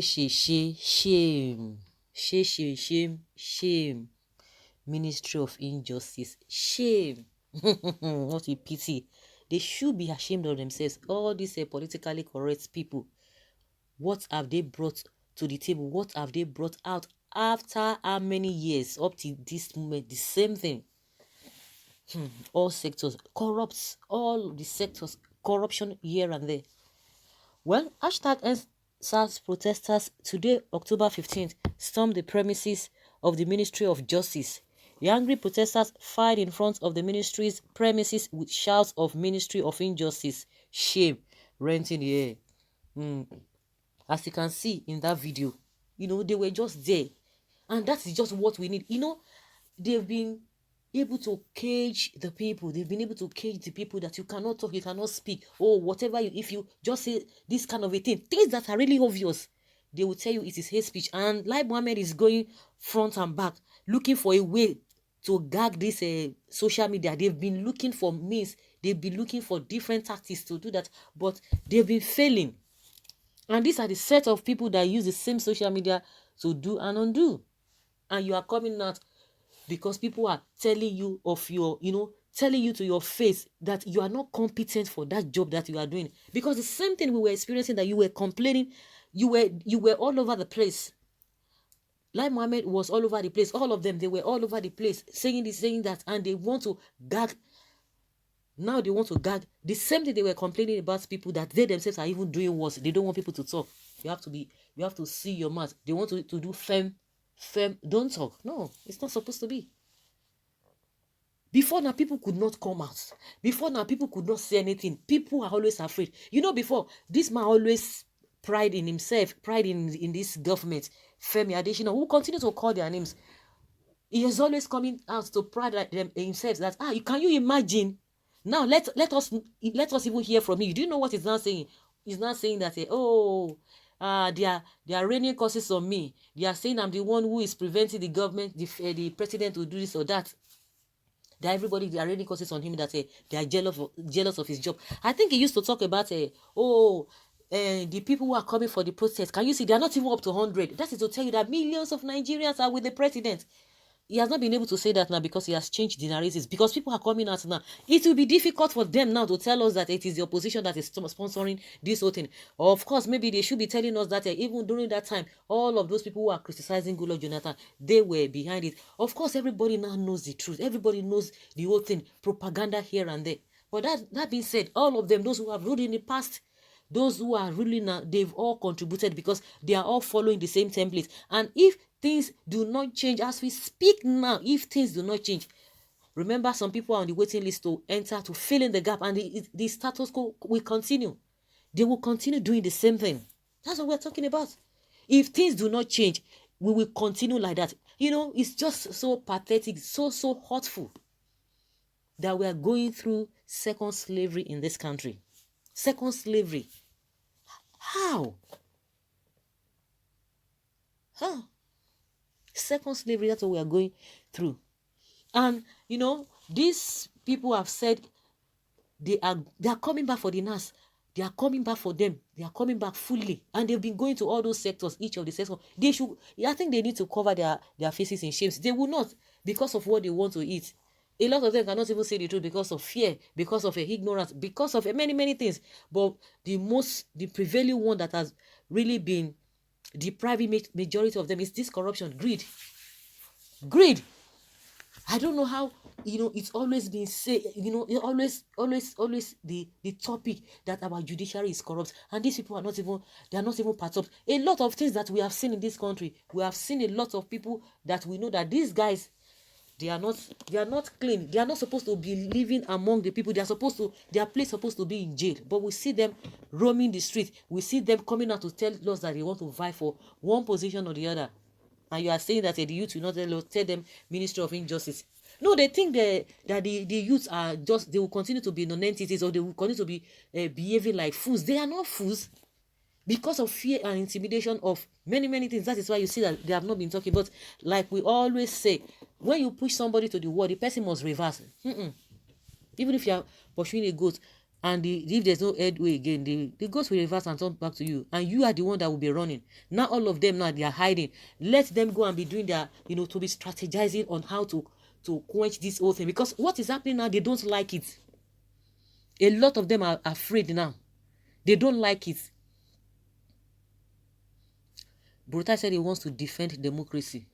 Shame. Shame. Ministry of Injustice. Shame. What a pity. They should be ashamed of themselves. All these politically correct people, what have they brought to the table? What have they brought out after how many years up to this moment? The same thing. All sectors corrupts, all the sectors, corruption here and there. Well, hashtag SARS protesters today, October 15th, stormed the premises of the Ministry of Justice. The angry protesters filed in front of the ministry's premises with shouts of Ministry of Injustice, shame, rent in the air. As you can see in that video, they were just there. And that is just what we need. They've been able to cage the people. They've been able to cage the people that you cannot talk, you cannot speak. Oh, whatever, if you just say this kind of a thing, things that are really obvious, they will tell you it is hate speech. And Lai Mohammed is going front and back, looking for a way to gag this social media. They've been looking for means. They've been looking for different tactics to do that, but they've been failing. And these are the set of people that use the same social media to do and undo. And you are coming out because people are telling you of your, telling you to your face that you are not competent for that job that you are doing. Because the same thing we were experiencing, that you were complaining, you were all over the place. Lai Mohammed was all over the place. All of them, they were all over the place, saying this, saying that, and they want to gag. Now they want to gag. The same thing they were complaining about people that they themselves are even doing worse. They don't want people to talk. You have to see your mouth. They want to do firm, don't talk. No, it's not supposed to be. Before now, people could not come out. Before now, people could not say anything. People are always afraid. Before, this man always pride in himself, pride in this government. Femi Adesina, who continue to call their names. He is always coming out to pride himself that, can you imagine? Now, let us even hear from him. Do you know what he's now saying? He's not saying that, they are raining curses on me. They are saying I'm the one who is preventing the government, the president to do this or that. That everybody, they are raining curses on him, that they are jealous of his job. I think he used to talk about, the people who are coming for the protest. Can you see? They are not even up to 100. That is to tell you that millions of Nigerians are with the president. He has not been able to say that now because he has changed the narratives. Because people are coming out now. It will be difficult for them now to tell us that it is the opposition that is sponsoring this whole thing. Of course, maybe they should be telling us that even during that time, all of those people who are criticizing Goodluck Jonathan, they were behind it. Of course, everybody now knows the truth. Everybody knows the whole thing. Propaganda here and there. But that being said, all of them, those who have ruled in the past, those who are ruling now, they've all contributed because they are all following the same template. And if things do not change as we speak now, if things do not change, remember, some people are on the waiting list to enter, to fill in the gap, and the status quo will continue. They will continue doing the same thing. That's what we're talking about. If things do not change, we will continue like that. It's just so pathetic, so hurtful that we are going through second slavery in this country. Second slavery. How? Second slavery, that's what we are going through. And these people have said they are coming back for the NAS. They are coming back for them. They are coming back fully. And they've been going to all those sectors, each of the sectors. I think they need to cover their faces in shame. They will not, because of what they want to eat. A lot of them cannot even say the truth because of fear, because of ignorance, because of many, many things. But the prevailing one that has really been depriving majority of them is this corruption, greed. I don't know how, it's always been said, always the topic that our judiciary is corrupt, and these people are not even part of a lot of things that we have seen in this country. We have seen a lot of people that we know that these guys, they are not clean. They are not supposed to be living among the people. Their place supposed to be in jail. But we see them roaming the street. We see them coming out to tell us that they want to vie for one position or the other. And you are saying that the youth will not tell them Ministry of Injustice. No, they think that the youth are just, they will continue to be non-entities, or they will continue to be behaving like fools. They are not fools. Because of fear and intimidation of many, many things. That is why you see that they have not been talking. But like we always say, when you push somebody to the wall, the person must reverse. Even if you are pursuing a goat, and if there's no headway again, the ghost will reverse and turn back to you, and you are the one that will be running. Now all of them, now they are hiding. Let them go and be doing their, to be strategizing on how to quench this whole thing, because what is happening now, they don't like it. A lot of them are afraid now. They don't like it. Brutai said he wants to defend democracy.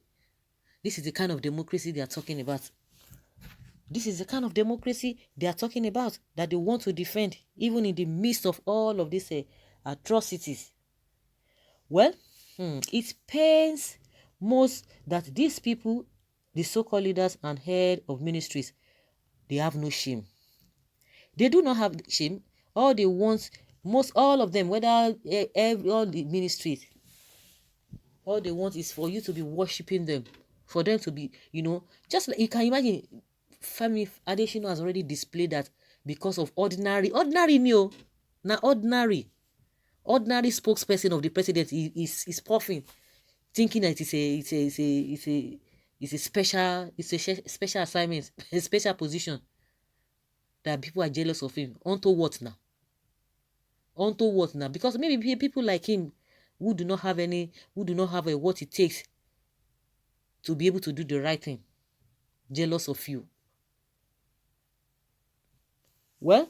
This is the kind of democracy they are talking about. This is the kind of democracy they are talking about, that they want to defend, even in the midst of all of these atrocities. Well, it pains most that these people, the so-called leaders and head of ministries, they have no shame. They do not have shame. All they want, all of them, whether all the ministries, all they want is for you to be worshiping them, for them to be, just like you can imagine. Femi Adesina has already displayed that because of ordinary new, now ordinary spokesperson of the president is puffing, thinking that it's a special assignment, a special position, that people are jealous of him. Onto what now? Because maybe people like him who do not have what it takes to be able to do the right thing, jealous of you. Well,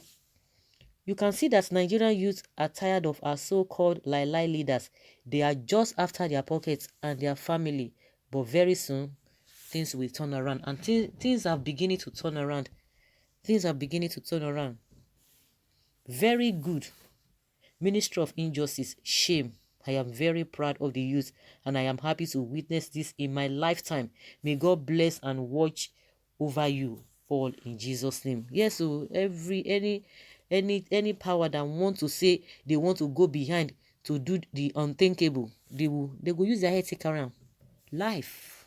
you can see that Nigerian youth are tired of our so-called lie leaders. They are just after their pockets and their family. But very soon, things will turn around. And things are beginning to turn around. Very good. Ministry of Injustice, shame. I am very proud of the youth, and I am happy to witness this in my lifetime. May God bless and watch over you all in Jesus' name. Yes, so any power that want to say they want to go behind to do the unthinkable, they will use their head to carry on. Life,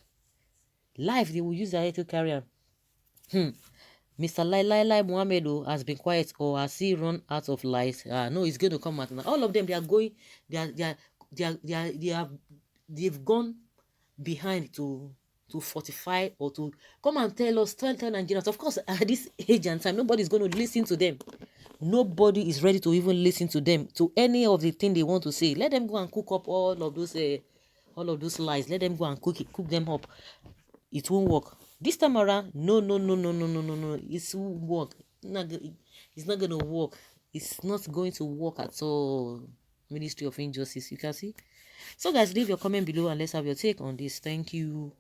they will use their head to carry on. Mr. Lai Mohammed has been quiet, or has he run out of lies? No, it's going to come out now. All of them, they've gone behind to fortify, or to come and tell Nigerians. Of course, at this age and time, nobody's going to listen to them. Nobody is ready to even listen to them, to any of the thing they want to say. Let them go and cook up all of those lies. Let them go and cook them up. It won't work. This time around, no. It won't work. It's not going to work. It's not going to work at all. Ministry of Injustice, you can see. So guys, leave your comment below and let's have your take on this. Thank you.